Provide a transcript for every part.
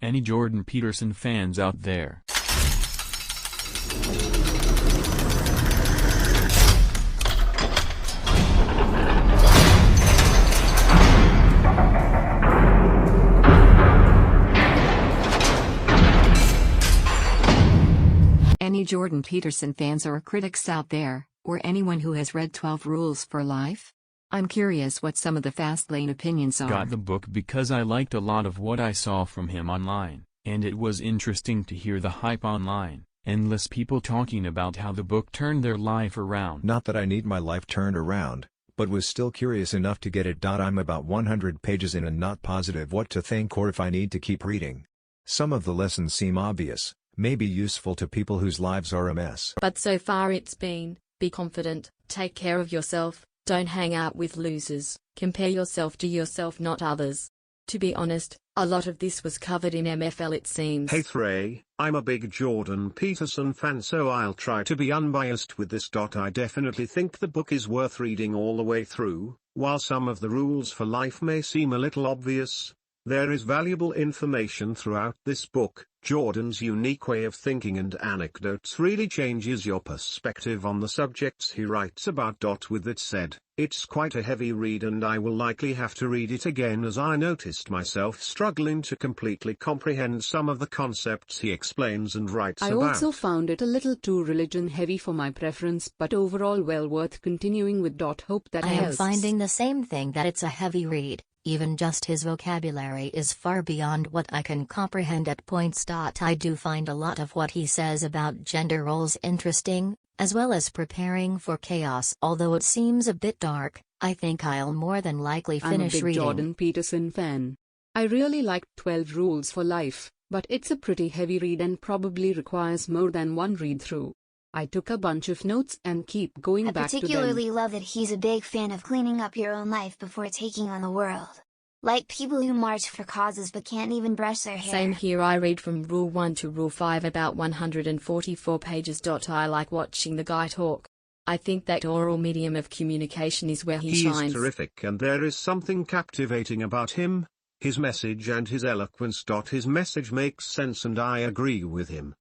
Any Jordan Peterson fans out there? Any Jordan Peterson fans or critics out there, or anyone who has read 12 Rules for Life? I'm curious what some of the Fastlane opinions are. Got the book because I liked a lot of what I saw from him online, and it was interesting to hear the hype online. Endless people talking about how the book turned their life around. Not that I need my life turned around, but was still curious enough to get it. I'm about 100 pages in and not positive what to think or if I need to keep reading. Some of the lessons seem obvious, maybe useful to people whose lives are a mess. But so far it's been, be confident, take care of yourself, don't hang out with losers, compare yourself to yourself not others. To be honest, a lot of this was covered in MFL it seems. Hey Thray, I'm a big Jordan Peterson fan, so I'll try to be unbiased with this. I definitely think the book is worth reading all the way through. While some of the rules for life may seem a little obvious, there is valuable information throughout this book. Jordan's unique way of thinking and anecdotes really changes your perspective on the subjects he writes about. With that said, it's quite a heavy read and I will likely have to read it again, as I noticed myself struggling to completely comprehend some of the concepts he explains and writes I about. also found it a little too religion heavy for my preference, but overall well worth continuing with. Hope that I helps. am finding the same thing, that it's a heavy read. Even just his vocabulary is far beyond what I can comprehend at points. I do find a lot of what he says about gender roles interesting, as well as preparing for chaos. Although it seems a bit dark, I think I'll more than likely finish I'm a big reading. Jordan Peterson fan. I really liked 12 Rules for Life, but it's a pretty heavy read and probably requires more than one read through. I took a bunch of notes and keep going back to them. I particularly love that he's a big fan of cleaning up your own life before taking on the world. Like people who march for causes but can't even brush their hair. Same here, I read from Rule 1 to Rule 5, about 144 pages. I like watching the guy talk. I think that oral medium of communication is where he shines. He's terrific and there is something captivating about him, his message and his eloquence. His message makes sense and I agree with him.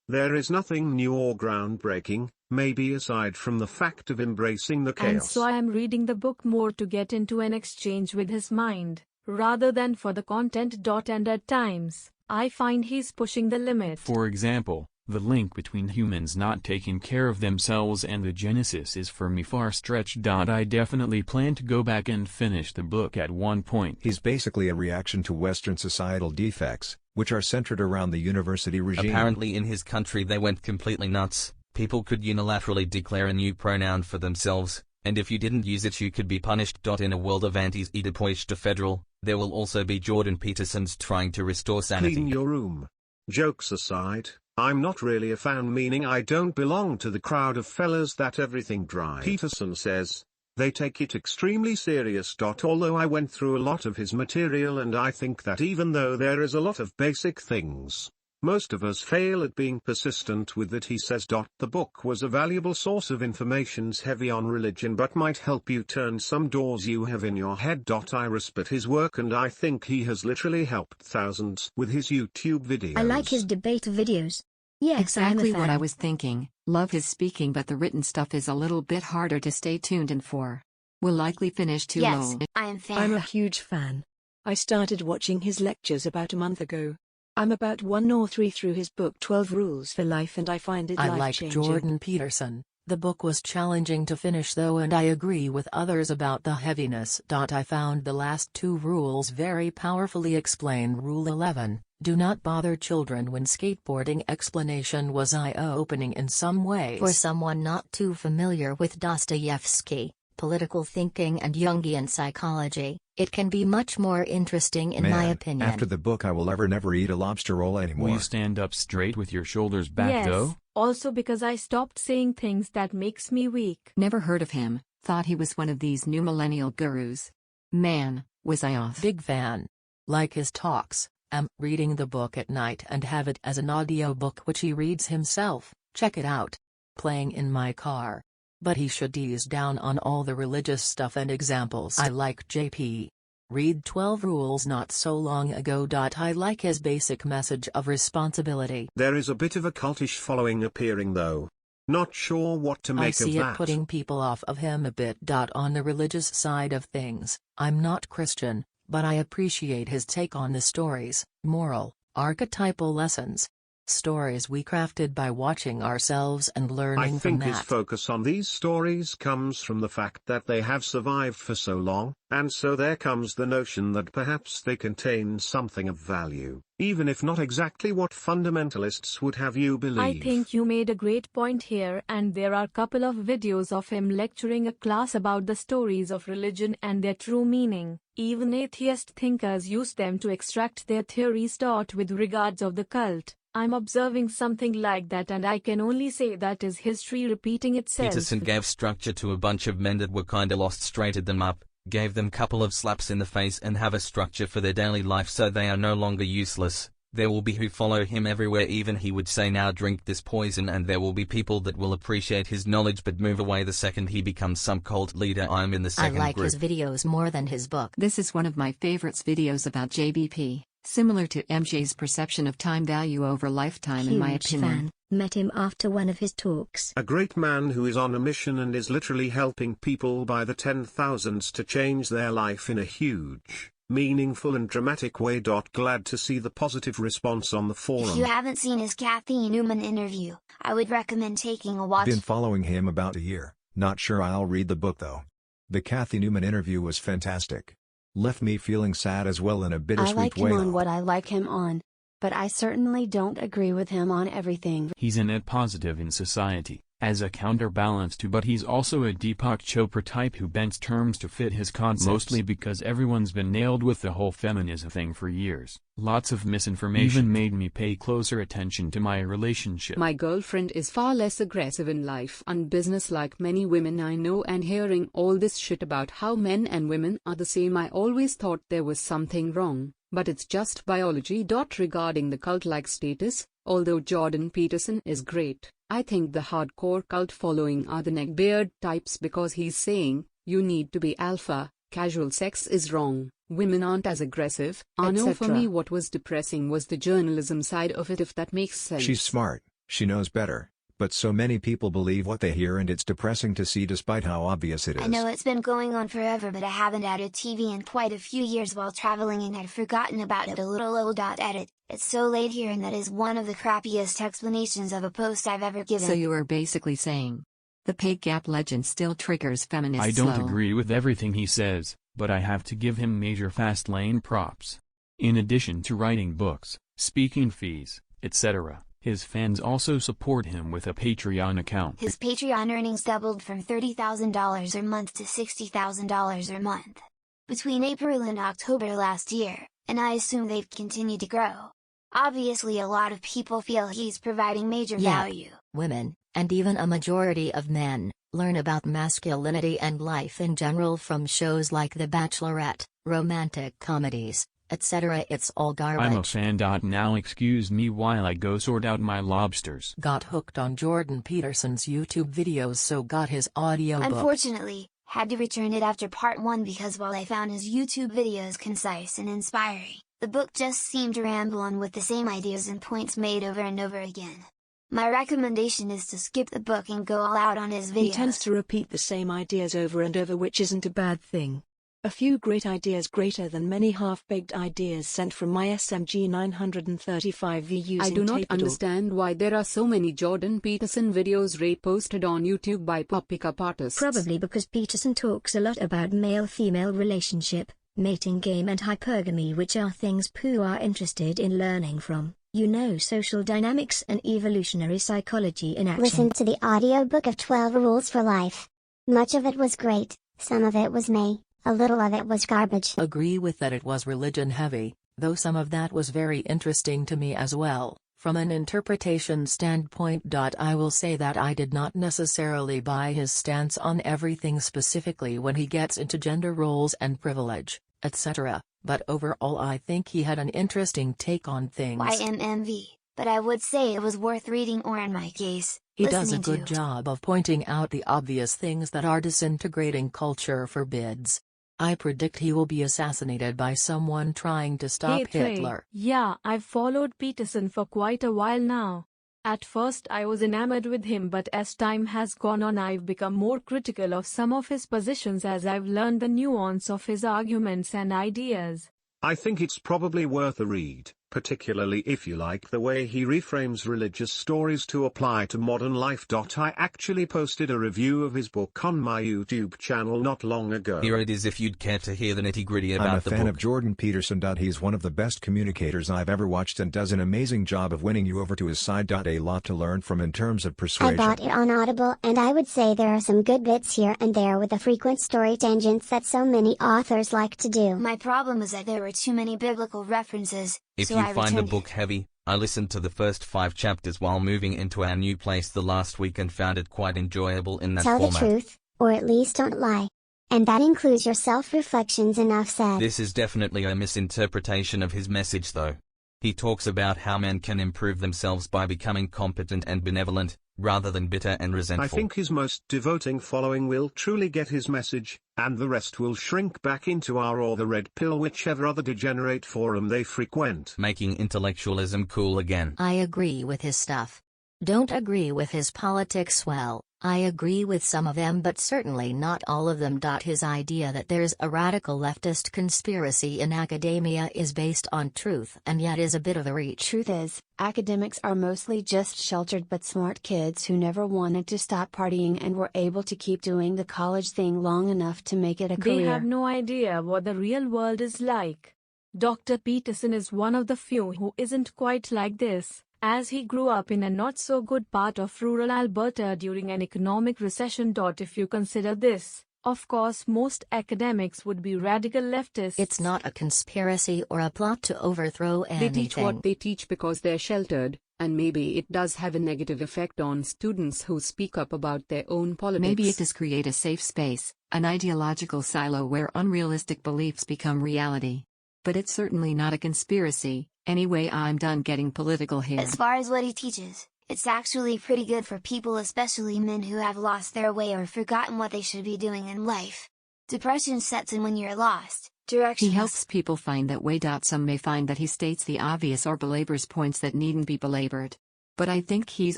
There is nothing new or groundbreaking, maybe aside from the fact of embracing the chaos. And so I am reading the book more to get into an exchange with his mind, rather than for the content. And at times, I find he's pushing the limit. For example, the link between humans not taking care of themselves and the Genesis is for me far stretched. I definitely plan to go back and finish the book at one point. He's basically a reaction to Western societal defects, which are centered around the university regime. Apparently in his country they went completely nuts. People could unilaterally declare a new pronoun for themselves, and if you didn't use it you could be punished. In a world of anti-Oedipus federal, there will also be Jordan Petersons trying to restore sanity. Clean your room. Jokes aside, I'm not really a fan, meaning I don't belong to the crowd of fellas that everything drive. Peterson says, they take it extremely serious. Although I went through a lot of his material and I think that even though there is a lot of basic things, most of us fail at being persistent with it. He says. The book was a valuable source of information's heavy on religion but might help you turn some doors you have in your head. I respect his work and I think he has literally helped thousands with his YouTube videos. I like his debate videos. Yes, Exactly I'm a fan. what I was thinking. Love his speaking, but the written stuff is a little bit harder to stay tuned in for. Will likely finish too Yes, low. I am fan. I'm a huge fan. I started watching his lectures about a month ago. I'm about 1 or 3 through his book 12 Rules for Life and I find it I like life-changing. Jordan Peterson. The book was challenging to finish though, and I agree with others about the heaviness. I found the last 2 rules very powerfully explained. Rule 11, do not bother children when skateboarding. Explanation was eye-opening in some ways. For someone not too familiar with Dostoevsky, political thinking and Jungian psychology, it can be much more interesting in my opinion. After the book I will never eat a lobster roll anymore. Will you stand up straight with your shoulders back Yes, though? also because I stopped saying things that makes me weak. Never heard of him, thought he was one of these new millennial gurus. Man, was I off. Big fan. Like his talks. Am reading the book at night and have it as an audiobook which he reads himself. Check it out. Playing in my car. But he should ease down on all the religious stuff and examples. I like JP. Read 12 Rules not so long ago. I like his basic message of responsibility. There is a bit of a cultish following appearing though. Not sure what to make I see of it that. putting people off of him a bit. On the religious side of things, I'm not Christian, but I appreciate his take on the stories, moral, archetypal lessons. Stories we crafted by watching ourselves and learning from that. I think his focus on these stories comes from the fact that they have survived for so long, and so there comes the notion that perhaps they contain something of value, even if not exactly what fundamentalists would have you believe. I think you made a great point here, and there are a couple of videos of him lecturing a class about the stories of religion and their true meaning. Even atheist thinkers use them to extract their theories. With regards of the cult, I'm observing something like that, and I can only say that is history repeating itself. Peterson gave structure to a bunch of men that were kinda lost, straightened them up, gave them couple of slaps in the face and have a structure for their daily life so they are no longer useless. There will be who follow him everywhere, even he would say now drink this poison, and there will be people that will appreciate his knowledge but move away the second he becomes some cult leader. I'm in the second group. I like his videos more than his book. This is one of my favorites videos about JBP. Similar to MJ's perception of time value over lifetime, in my opinion. Fan. Met him after one of his talks. A great man who is on a mission and is literally helping people by the 10,000s to change their life in a huge, meaningful and dramatic way. Glad to see the positive response on the forum. If you haven't seen his Kathy Newman interview, I would recommend taking a watch. Been following him about a year, not sure I'll read the book though. The Kathy Newman interview was fantastic. Left me feeling sad as well in a bittersweet way. I like him on what I like him on, but I certainly don't agree with him on everything. He's a net positive in society, as a counterbalance to, but he's also a Deepak Chopra type who bends terms to fit his concepts. Mostly because everyone's been nailed with the whole feminism thing for years. Lots of misinformation even made me pay closer attention to my relationship. My girlfriend is far less aggressive in life and business like many women I know, and hearing all this shit about how men and women are the same, I always thought there was something wrong, but it's just biology. Regarding the cult-like status, although Jordan Peterson is great, I think the hardcore cult following are the neckbeard types, because he's saying, you need to be alpha, casual sex is wrong, women aren't as aggressive, I know. For me what was depressing was the journalism side of it, if that makes sense. She's smart, she knows better, but so many people believe what they hear, and it's depressing to see despite how obvious it is. I know it's been going on forever, but I haven't added TV in quite a few years while traveling and had forgotten about it a little. Edit. It's so late here, and that is one of the crappiest explanations of a post I've ever given. So you are basically saying, the pay gap legend still triggers feminists. I don't agree with everything he says, but I have to give him major Fastlane props. In addition to writing books, speaking fees, etc., his fans also support him with a Patreon account. His Patreon earnings doubled from $30,000 a month to $60,000 a month between April and October last year, and I assume they've continued to grow. Obviously a lot of people feel he's providing major value. Women, and even a majority of men, learn about masculinity and life in general from shows like The Bachelorette, romantic comedies, etc. It's all garbage. I'm a fan. Now excuse me while I go sort out my lobsters. Got hooked on Jordan Peterson's YouTube videos, so got his audiobook. Unfortunately, had to return it after part 1 because while I found his YouTube videos concise and inspiring, the book just seemed to ramble on with the same ideas and points made over and over again. My recommendation is to skip the book and go all out on his videos. He tends to repeat the same ideas over and over, which isn't a bad thing. A few great ideas, greater than many half-baked ideas, sent from my SMG 935V using I do not Tapeador. understand why there are so many Jordan Peterson videos reposted on YouTube by pickup artists. Probably because Peterson talks a lot about male-female relationship, mating game and hypergamy, which are things Pooh are interested in learning from. You know, social dynamics and evolutionary psychology in action. Listen to the audiobook of 12 Rules for Life. Much of it was great, some of it was meh, a little of it was garbage. Agree with that, it was religion heavy, though some of that was very interesting to me as well. From an interpretation standpoint, I will say that I did not necessarily buy his stance on everything, specifically when he gets into gender roles and privilege, etc., but overall I think he had an interesting take on things. YMMV, but I would say it was worth reading, or in my case, he does a good job of pointing out the obvious things that our disintegrating culture forbids. I predict he will be assassinated by someone trying to stop Hey Trey, Hitler. yeah, I've followed Peterson for quite a while now. At first I was enamored with him, but as time has gone on I've become more critical of some of his positions as I've learned the nuance of his arguments and ideas. I think it's probably worth a read, particularly if you like the way he reframes religious stories to apply to modern life. I actually posted a review of his book on my YouTube channel not long ago. Here it is if you'd care to hear the nitty-gritty about I'm a the fan book. of Jordan Peterson. He's one of the best communicators I've ever watched and does an amazing job of winning you over to his side. A lot to learn from in terms of I persuasion. bought it on Audible and I would say there are some good bits here and there with the frequent story tangents that so many authors like to do. My problem is that there were too many biblical references, If so you I find the returned it. book heavy, I listened to the first 5 chapters while moving into our new place the last week and found it quite enjoyable in that Tell format. the truth, or at least don't lie. And that includes your self-reflections. Enough said. This is definitely a misinterpretation of his message though. He talks about how men can improve themselves by becoming competent and benevolent, rather than bitter and resentful. I think his most devoting following will truly get his message, and the rest will shrink back into R or the red pill, whichever other degenerate forum they frequent. Making intellectualism cool again. I agree with his stuff. Don't agree with his politics. Well, I agree with some of them but certainly not all of them. His idea that there's a radical leftist conspiracy in academia is based on truth and yet is a bit of a reach. Truth is, academics are mostly just sheltered but smart kids who never wanted to stop partying and were able to keep doing the college thing long enough to make it a career. They have no idea what the real world is like. Dr. Peterson is one of the few who isn't quite like this, as he grew up in a not-so-good part of rural Alberta during an economic recession. If you consider this, of course most academics would be radical leftists. It's not a conspiracy or a plot to overthrow anything. They teach what they teach because they're sheltered, and maybe it does have a negative effect on students who speak up about their own politics. Maybe it does create a safe space, an ideological silo where unrealistic beliefs become reality. But it's certainly not a conspiracy. Anyway, I'm done getting political here. As far as what he teaches, it's actually pretty good for people, especially men who have lost their way or forgotten what they should be doing in life. Depression sets in when you're lost, directionless. He helps people find that way. Some may find that he states the obvious or belabors points that needn't be belabored. But I think he's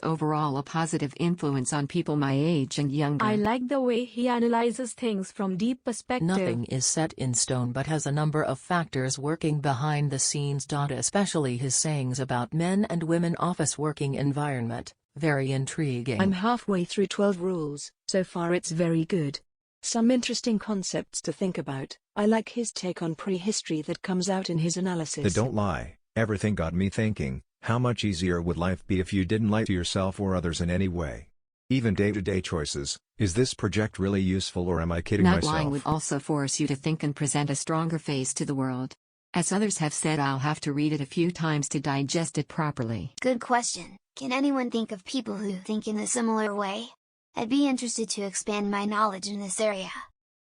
overall a positive influence on people my age and younger. I like the way he analyzes things from deep perspective. Nothing is set in stone but has a number of factors working behind the scenes. Especially his sayings about men and women office working environment, very intriguing. I'm halfway through 12 Rules, so far it's very good. Some interesting concepts to think about. I like his take on prehistory that comes out in his analysis. The don't lie, everything got me thinking. How much easier would life be if you didn't lie to yourself or others in any way? Even day-to-day choices. Is this project really useful or am I kidding Not myself? lying would also force you to think and present a stronger face to the world. As others have said, I'll have to read it a few times to digest it properly. Good question. Can anyone think of people who think in a similar way? I'd be interested to expand my knowledge in this area.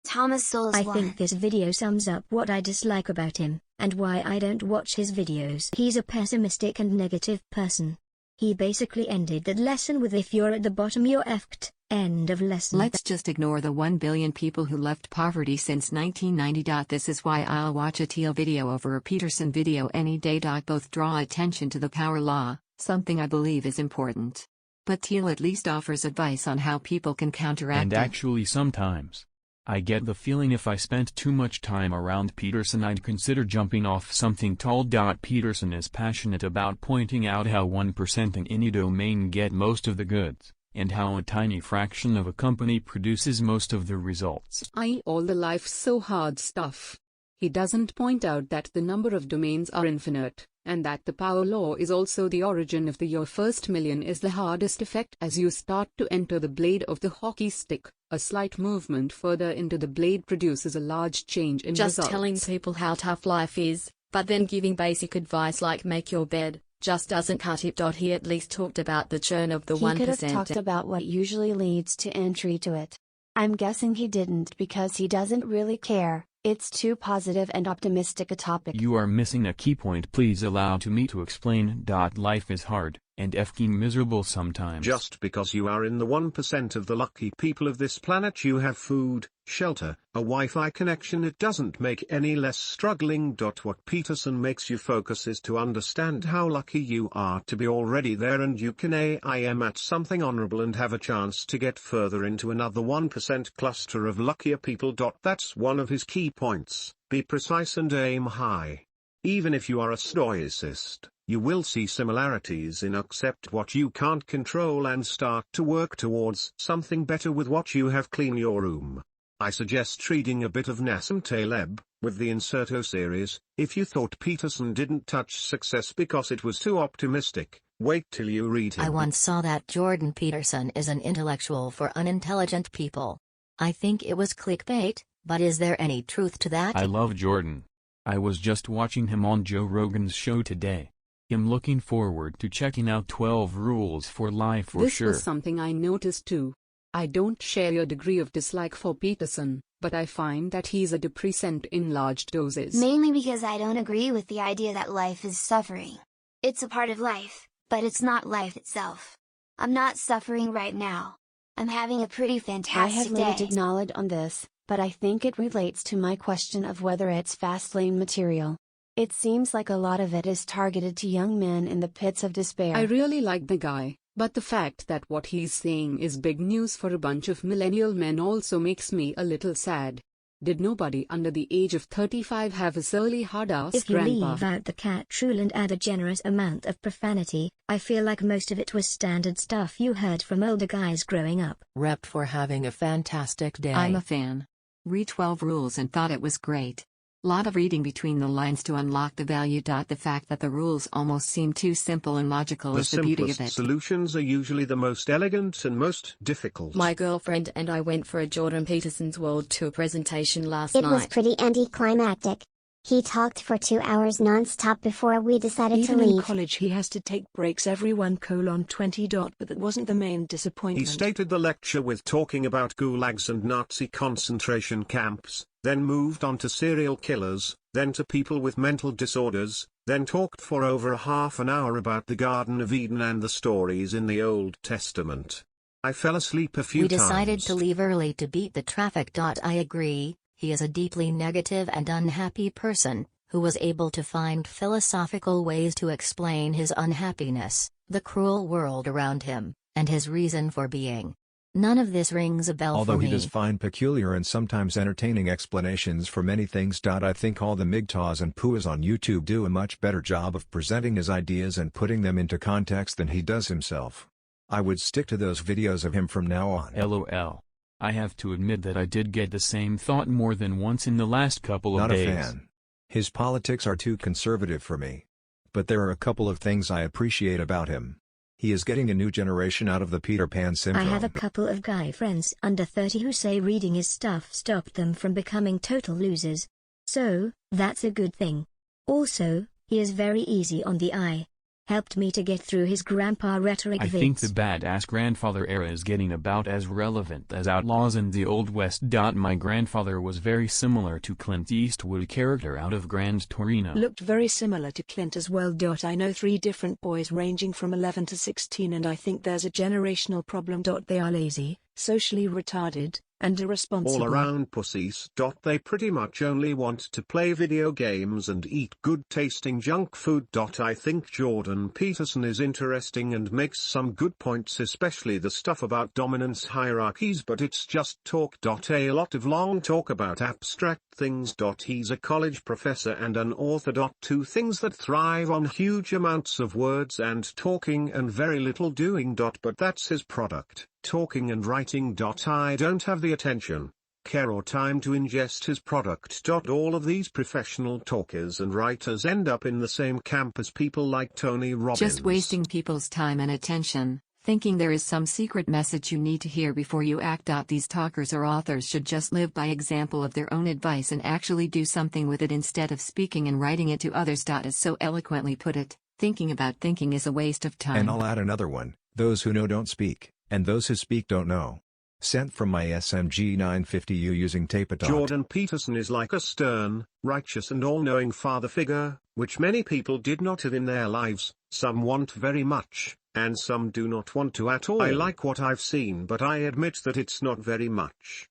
Thomas Sowell's I one. think this video sums up what I dislike about him, and why I don't watch his videos. He's a pessimistic and negative person. He basically ended that lesson with "if you're at the bottom you're effed." End of lesson. Let's just ignore the 1 billion people who left poverty since 1990. This is why I'll watch a Teal video over a Peterson video any day. Both draw attention to the power law, something I believe is important. But Teal at least offers advice on how people can counteract And it. actually sometimes, I get the feeling if I spent too much time around Peterson I'd consider jumping off something tall. Peterson is passionate about pointing out how 1% in any domain get most of the goods, and how a tiny fraction of a company produces most of the results. I.e. all the life's so hard stuff. He doesn't point out that the number of domains are infinite, and that the power law is also the origin of your first million is the hardest effect as you start to enter the blade of the hockey stick. A slight movement further into the blade produces a large change in Just results. telling people how tough life is, but then giving basic advice like make your bed, just doesn't cut it. He at least talked about the churn of the 1%. He could have talked about what usually leads to entry to it. I'm guessing he didn't because he doesn't really care. It's too positive and optimistic a topic. You are missing a key point. Please allow me to explain. Life is hard, And effing miserable sometimes. Just because you are in the 1% of the lucky people of this planet you have food, shelter, a Wi-Fi connection, it doesn't make any less struggling. What Peterson makes you focus is to understand how lucky you are to be already there, and you can aim at something honorable and have a chance to get further into another 1% cluster of luckier people. That's one of his key points: be precise and aim high. Even if you are a stoicist, you will see similarities in accept what you can't control and start to work towards something better with what you have. Clean your room. I suggest reading a bit of Nassim Taleb, with the Inserto series. If you thought Peterson didn't touch success because it was too optimistic, wait till you read him. I once saw that Jordan Peterson is an intellectual for unintelligent people. I think it was clickbait, but is there any truth to that? I love Jordan. I was just watching him on Joe Rogan's show today. I'm looking forward to checking out 12 Rules for Life for sure. This was something I noticed too. I don't share your degree of dislike for Peterson, but I find that he's a depressant in large doses. Mainly because I don't agree with the idea that life is suffering. It's a part of life, but it's not life itself. I'm not suffering right now. I'm having a pretty fantastic I have day. limited knowledge on this, but I think it relates to my question of whether it's Fastlane material. It seems like a lot of it is targeted to young men in the pits of despair. I really like the guy, but the fact that what he's saying is big news for a bunch of millennial men also makes me a little sad. Did nobody under the age of 35 have his early hard-ass If you grandpa? leave out the cat rule and add a generous amount of profanity, I feel like most of it was standard stuff you heard from older guys growing up. Rep for having a fantastic day. I'm a fan. Read 12 Rules and thought it was great. Lot of reading between the lines to unlock the value. The fact that the rules almost seem too simple and logical is the beauty of it. The simplest solutions are usually the most elegant and most difficult. My girlfriend and I went for a Jordan Peterson's World Tour presentation last night. It was pretty anticlimactic. He talked for 2 hours non-stop before we decided Even to in leave. college he has to take breaks every 1:20. But that wasn't the main disappointment. He stated the lecture with talking about gulags and Nazi concentration camps, then moved on to serial killers, then to people with mental disorders, then talked for over a half an hour about the Garden of Eden and the stories in the Old Testament. I fell asleep a few times. We decided to leave early to beat the traffic. I agree, he is a deeply negative and unhappy person, who was able to find philosophical ways to explain his unhappiness, the cruel world around him, and his reason for being. None of this rings a bell Although for me. he does find peculiar and sometimes entertaining explanations for many things. I think all the MGTOWs and PUAs on YouTube do a much better job of presenting his ideas and putting them into context than he does himself. I would stick to those videos of him from now on. LOL. I have to admit that I did get the same thought more than once in the last couple of days. Not a fan. His politics are too conservative for me. But there are a couple of things I appreciate about him. He is getting a new generation out of the Peter Pan syndrome. I have a couple of guy friends under 30 who say reading his stuff stopped them from becoming total losers. So, that's a good thing. Also, he is very easy on the eye. Helped me to get through his grandpa rhetoric I vids. think the badass grandfather era is getting about as relevant as Outlaws in the Old West. My grandfather was very similar to Clint Eastwood character out of Gran Torino. Looked very similar to Clint as well. I know 3 different boys ranging from 11 to 16 and I think there's a generational problem. They are lazy, socially retarded, and irresponsible. All around pussies. They pretty much only want to play video games and eat good tasting junk food. I think Jordan Peterson is interesting and makes some good points, especially the stuff about dominance hierarchies, but it's just talk. A lot of long talk about abstract things. He's a college professor and an author. 2 things that thrive on huge amounts of words and talking and very little doing. But that's his product. Talking and writing. I don't have the attention, care or time to ingest his product. All of these professional talkers and writers end up in the same camp as people like Tony Robbins. Just wasting people's time and attention, thinking there is some secret message you need to hear before you act. These talkers or authors should just live by example of their own advice and actually do something with it instead of speaking and writing it to others. As so eloquently put it, thinking about thinking is a waste of time. And I'll add another one: those who know don't speak, and those who speak don't know. Sent from my SMG 950U using tape. Jordan Peterson is like a stern, righteous and all-knowing father figure, which many people did not have in their lives. Some want very much, and some do not want to at all. I like what I've seen, but I admit that it's not very much.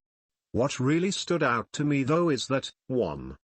What really stood out to me though is that, 1.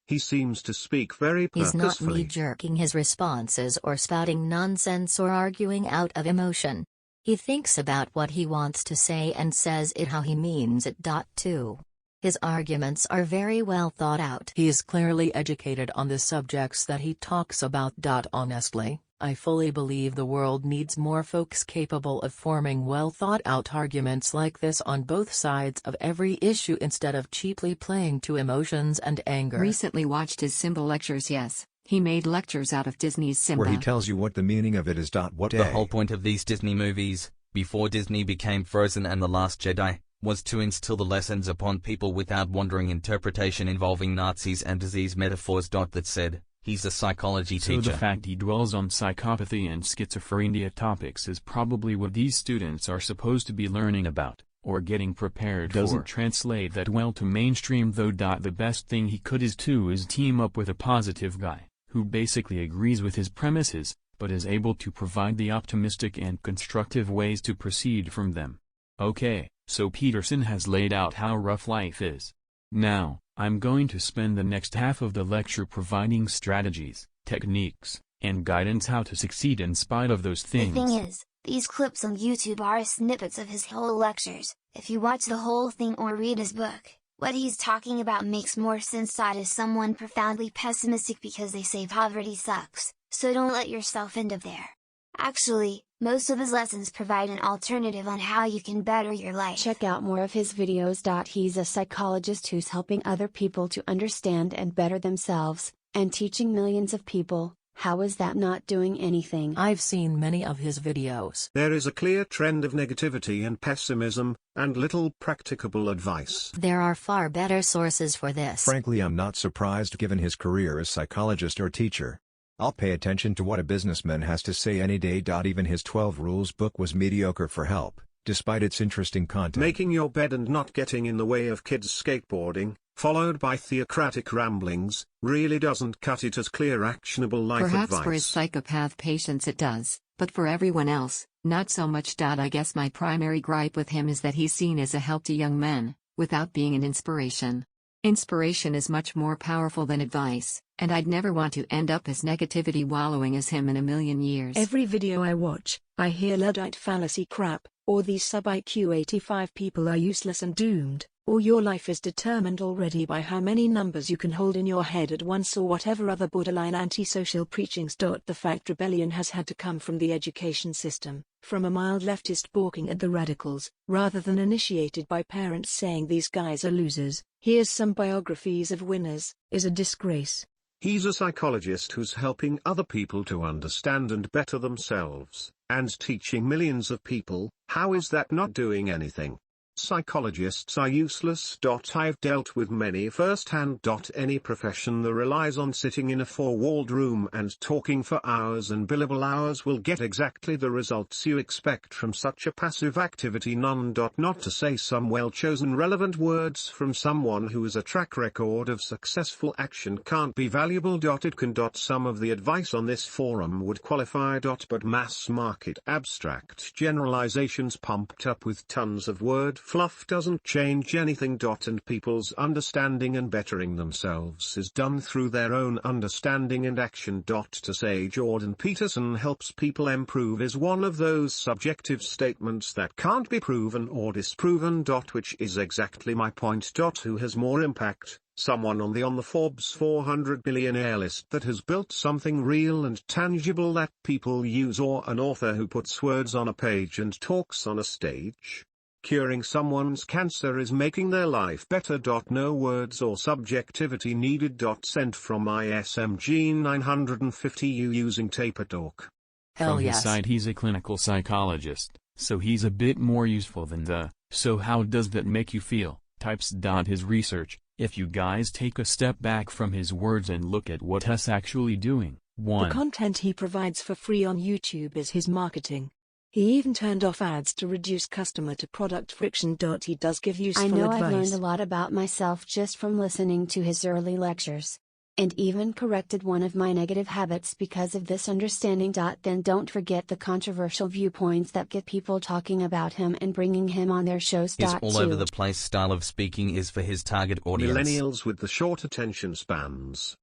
He seems to speak very purposefully. He's not knee-jerking his responses or spouting nonsense or arguing out of emotion. He thinks about what he wants to say and says it how he means it. 2. His arguments are very well thought out. He is clearly educated on the subjects that he talks about. Honestly, I fully believe the world needs more folks capable of forming well thought out arguments like this on both sides of every issue instead of cheaply playing to emotions and anger. Recently watched his Simba lectures. Yes, he made lectures out of Disney's Simba. Where he tells you what the meaning of it is. The whole point of these Disney movies, before Disney became Frozen and The Last Jedi, was to instill the lessons upon people without wandering interpretation involving Nazis and disease metaphors. That said, he's a psychology teacher. So the fact he dwells on psychopathy and schizophrenia topics is probably what these students are supposed to be learning about, or getting prepared for. Doesn't translate that well to mainstream though. The best thing he could is team up with a positive guy, who basically agrees with his premises, but is able to provide the optimistic and constructive ways to proceed from them. Okay, so Peterson has laid out how rough life is. Now, I'm going to spend the next half of the lecture providing strategies, techniques, and guidance how to succeed in spite of those things. The thing is, these clips on YouTube are snippets of his whole lectures. If you watch the whole thing or read his book, what he's talking about makes more sense. Is someone profoundly pessimistic because they say poverty sucks, so don't let yourself end up there. Actually, most of his lessons provide an alternative on how you can better your life. Check out more of his videos. He's a psychologist who's helping other people to understand and better themselves, and teaching millions of people. How is that not doing anything? I've seen many of his videos. There is a clear trend of negativity and pessimism, and little practicable advice. There are far better sources for this. Frankly, I'm not surprised given his career as psychologist or teacher. I'll pay attention to what a businessman has to say any day. Even his 12 Rules book was mediocre for help, despite its interesting content. Making your bed and not getting in the way of kids skateboarding, followed by theocratic ramblings, really doesn't cut it as clear actionable life advice. Perhaps for his psychopath patients it does, but for everyone else, not so much. I guess my primary gripe with him is that he's seen as a help to young men, without being an inspiration. Inspiration is much more powerful than advice, and I'd never want to end up as negativity wallowing as him in a million years. Every video I watch, I hear Luddite fallacy crap, or these sub-IQ 85 people are useless and doomed, or your life is determined already by how many numbers you can hold in your head at once, or whatever other borderline antisocial preachings. The fact rebellion has had to come from the education system, from a mild leftist balking at the radicals, rather than initiated by parents saying these guys are losers. Here's some biographies of winners, is a disgrace. He's a psychologist who's helping other people to understand and better themselves, and teaching millions of people. How is that not doing anything? Psychologists are useless. I've dealt with many firsthand. Any profession that relies on sitting in a four-walled room and talking for hours and billable hours will get exactly the results you expect from such a passive activity. None. Not to say some well-chosen relevant words from someone who has a track record of successful action can't be valuable. It can. Some of the advice on this forum would qualify. But mass market abstract generalizations pumped up with tons of word fluff doesn't change anything. And people's understanding and bettering themselves is done through their own understanding and action. To say Jordan Peterson helps people improve is one of those subjective statements that can't be proven or disproven. Which is exactly my point. Who has more impact? Someone on the Forbes 400 billionaire list that has built something real and tangible that people use, or an author who puts words on a page and talks on a stage? Curing someone's cancer is making their life better. No words or subjectivity needed. Sent from ISMG 950U using TaperTalk. From his side, he's a clinical psychologist, so he's a bit more useful than the "so how does that make you feel" types. His research, if you guys take a step back from his words and look at what he's actually doing. 1. The content he provides for free on YouTube is his marketing. He even turned off ads to reduce customer-to-product friction. He does give useful advice. I know I've learned a lot about myself just from listening to his early lectures. and even corrected one of my negative habits because of this understanding. Then don't forget the controversial viewpoints that get people talking about him and bringing him on their shows. His all over the place style of speaking is for his target audience. Millennials with the short attention spans.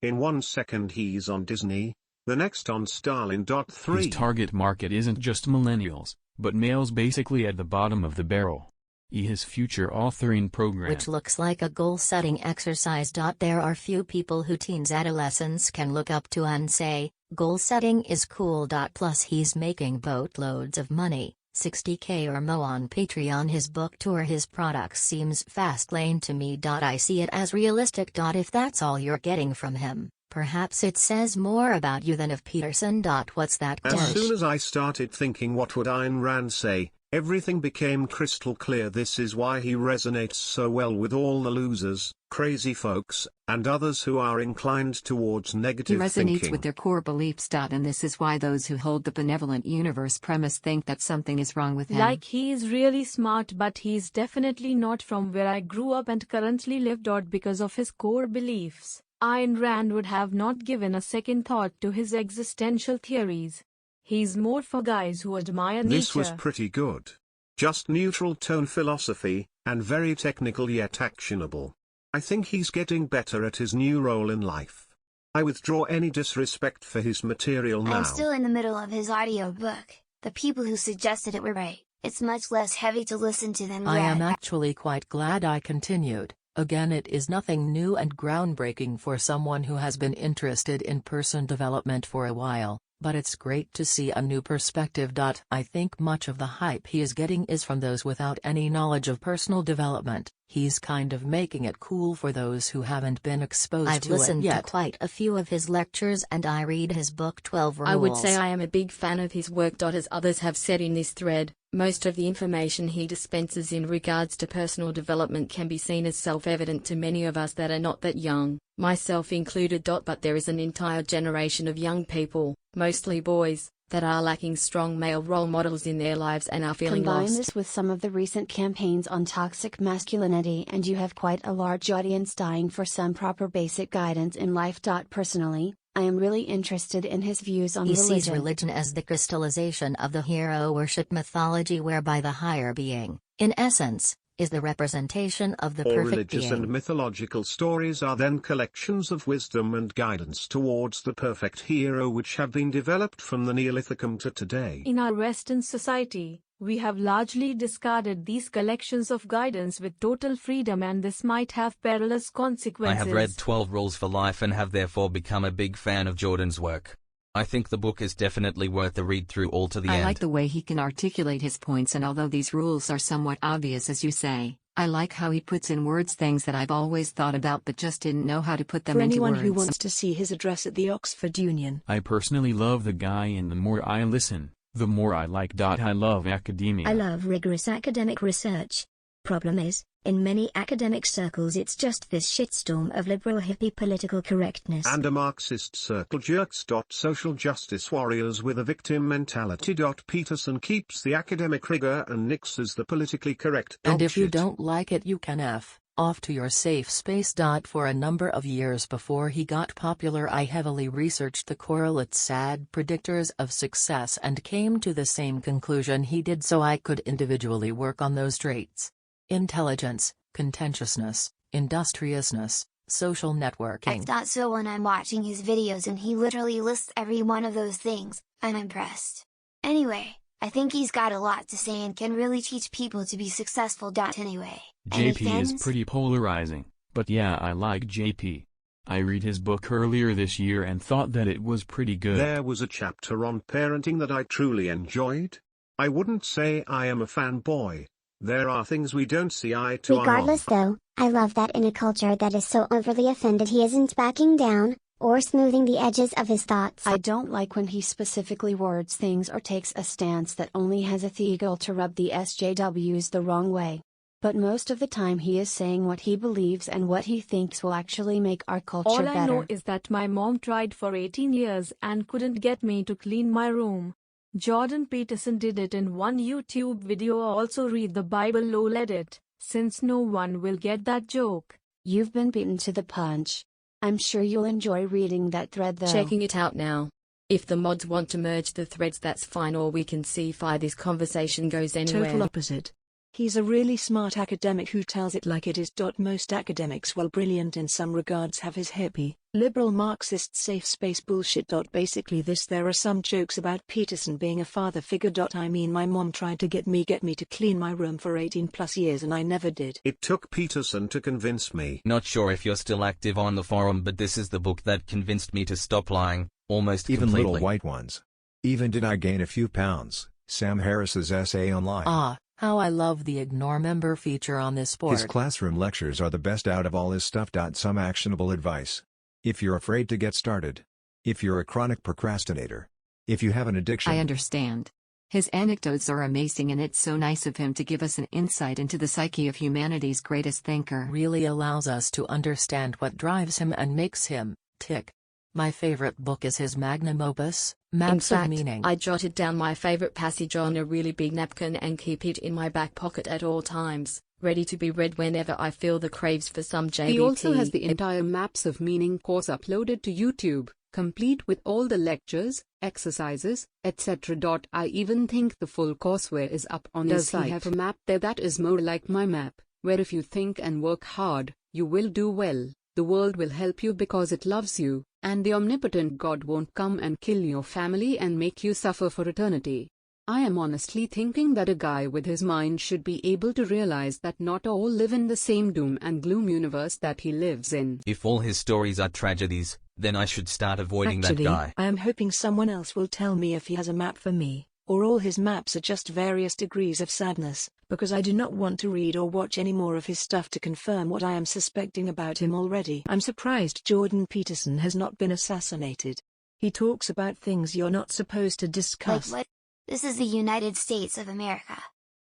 In 1 second he's on Disney, the next on Starline. 3. His target market isn't just millennials, but males basically at the bottom of the barrel. His future authoring program, which looks like a goal-setting exercise. There are few people who teens adolescents can look up to and say, goal-setting is cool. Plus he's making boatloads of money, $60K or more on Patreon. His book tour, his products seems Fastlane to me. I see it as realistic. If that's all you're getting from him, perhaps it says more about you than of Peterson. What's that? As soon as I started thinking what would Ayn Rand say, everything became crystal clear. This is why he resonates so well with all the losers, crazy folks, and others who are inclined towards negative thinking. He resonates with their core beliefs. And this is why those who hold the benevolent universe premise think that something is wrong with him. Like he's really smart, but he's definitely not from where I grew up and currently live. Because of his core beliefs, Ayn Rand would have not given a second thought to his existential theories. He's more for guys who admire nature. This was pretty good. Just neutral tone philosophy, and very technical yet actionable. I think he's getting better at his new role in life. I withdraw any disrespect for his material now. I'm still in the middle of his audiobook. The people who suggested it were right. It's much less heavy to listen to than I read. am actually quite glad I continued. Again, it is nothing new and groundbreaking for someone who has been interested in person development for a while. But it's great to see a new perspective. I think much of the hype he is getting is from those without any knowledge of personal development. He's kind of making it cool for those who haven't been exposed to it yet. I've listened to quite a few of his lectures and I read his book 12 Rules. I would say I am a big fan of his work. As others have said in this thread, most of the information he dispenses in regards to personal development can be seen as self-evident to many of us that are not that young, myself included. But there is an entire generation of young people, mostly boys, that are lacking strong male role models in their lives and are feeling Combine lost. this with some of the recent campaigns on toxic masculinity and you have quite a large audience dying for some proper basic guidance in life. Personally, I am really interested in his views on religion. He sees religion as the crystallization of the hero worship mythology whereby the higher being, in essence, is the representation of the All perfect religious being. and mythological stories are then collections of wisdom and guidance towards the perfect hero which have been developed from the Neolithicum to today. In our Western society, we have largely discarded these collections of guidance with total freedom, and this might have perilous consequences. I have read 12 Rules for Life and have therefore become a big fan of Jordan's work. I think the book is definitely worth a read through all to the end. I like the way he can articulate his points, and although these rules are somewhat obvious as you say, I like how he puts in words things that I've always thought about but just didn't know how to put them For into anyone words. who wants to see his address at the Oxford Union. I personally love the guy, and the more I listen, the more I like. I love academia. I love rigorous academic research. Problem is, in many academic circles it's just this shitstorm of liberal hippie political correctness. And a Marxist circle jerks. Social justice warriors with a victim mentality. Peterson keeps the academic rigor and nixes the politically correct And if you shit. don't like it, you can F off to your safe space. For a number of years before he got popular, I heavily researched the correlates, sad predictors of success, and came to the same conclusion he did, so I could individually work on those traits: intelligence, contentiousness, industriousness, social networking. So when I'm watching his videos and he literally lists every one of those things, I'm impressed. Anyway, I think he's got a lot to say and can really teach people to be successful. Anyway, JP is pretty polarizing, but yeah, I like JP. I read his book earlier this year and thought that it was pretty good. There was a chapter on parenting that I truly enjoyed. I wouldn't say I am a fanboy. There are things we don't see eye to eye on. Regardless though, I love that in a culture that is so overly offended he isn't backing down, or smoothing the edges of his thoughts. I don't like when he specifically words things or takes a stance that only has a the-goal to rub the SJWs the wrong way. But most of the time he is saying what he believes and what he thinks will actually make our culture better. All I know is that my mom tried for 18 years and couldn't get me to clean my room. Jordan Peterson did it in one YouTube video. Also read the Bible. Lol, edit, since no one will get that joke. You've been beaten to the punch. I'm sure you'll enjoy reading that thread though. Checking it out now. If the mods want to merge the threads, that's fine, or we can see if this conversation goes anywhere. Total opposite. He's a really smart academic who tells it like it is. Most academics, while brilliant in some regards, have his hippie, liberal Marxist safe space bullshit. Basically there are some jokes about Peterson being a father figure. I mean, my mom tried to get me to clean my room for 18 plus years and I never did. It took Peterson to convince me. Not sure if you're still active on the forum, but this is the book that convinced me to stop lying, almost Even completely. little white ones. Even did I gain a few pounds. Sam Harris's essay on lying. Ah, how I love the ignore member feature on this board. His classroom lectures are the best out of all his stuff. Some actionable advice. If you're afraid to get started. If you're a chronic procrastinator. If you have an addiction. I understand. His anecdotes are amazing, and it's so nice of him to give us an insight into the psyche of humanity's greatest thinker. Really allows us to understand what drives him and makes him tick. My favorite book is his magnum opus, Maps of Meaning. I jotted down my favorite passage on a really big napkin and keep it in my back pocket at all times, ready to be read whenever I feel the craves for some JBT. He also has the entire Maps of Meaning course uploaded to YouTube, complete with all the lectures, exercises, etc. I even think the full courseware is up on his site. Does he have a map there that is more like my map, where if you think and work hard, you will do well, the world will help you because it loves you, and the omnipotent God won't come and kill your family and make you suffer for eternity? I am honestly thinking that a guy with his mind should be able to realize that not all live in the same doom and gloom universe that he lives in. If all his stories are tragedies, then I should start avoiding that guy. I am hoping someone else will tell me if he has a map for me, or all his maps are just various degrees of sadness, because I do not want to read or watch any more of his stuff to confirm what I am suspecting about him already. I'm surprised Jordan Peterson has not been assassinated. He talks about things you're not supposed to discuss. Like what? This is the United States of America.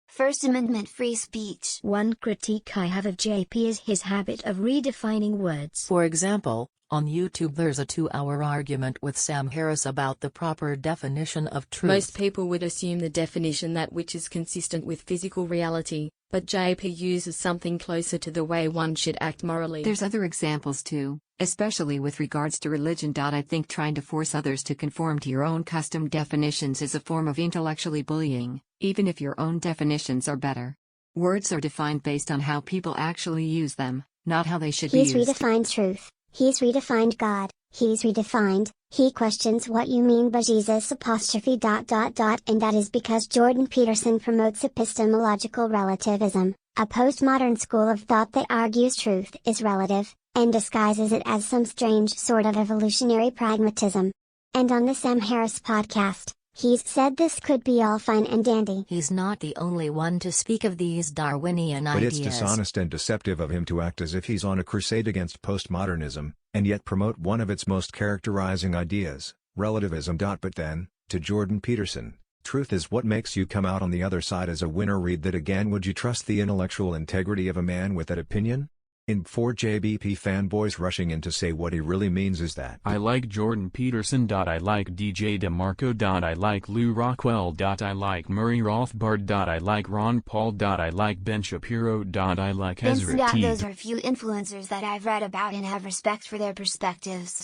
First Amendment free speech. One critique I have of JP is his habit of redefining words. For example, on YouTube there's a 2-hour argument with Sam Harris about the proper definition of truth. Most people would assume the definition that which is consistent with physical reality, but JP uses something closer to the way one should act morally. There's other examples too, especially with regards to religion. I think trying to force others to conform to your own custom definitions is a form of intellectually bullying, even if your own definitions are better. Words are defined based on how people actually use them, not how they should be used. He's redefined truth. He's redefined God. He's redefined. He questions what you mean by Jesus apostrophe ... and that is because Jordan Peterson promotes epistemological relativism, a postmodern school of thought that argues truth is relative, and disguises it as some strange sort of evolutionary pragmatism. And on the Sam Harris podcast, he's said this could be all fine and dandy. He's not the only one to speak of these Darwinian ideas. But it's dishonest and deceptive of him to act as if he's on a crusade against postmodernism, and yet promote one of its most characterizing ideas, relativism. But then, to Jordan Peterson, truth is what makes you come out on the other side as a winner. Read that again. Would you trust the intellectual integrity of a man with that opinion? In 4 JBP fanboys rushing in to say what he really means is that I like Jordan Peterson. I like DJ DeMarco. I like Lou Rockwell. I like Murray Rothbard. I like Ron Paul. I like Ben Shapiro. I like Ezra T. Those are a few influencers that I've read about and have respect for their perspectives.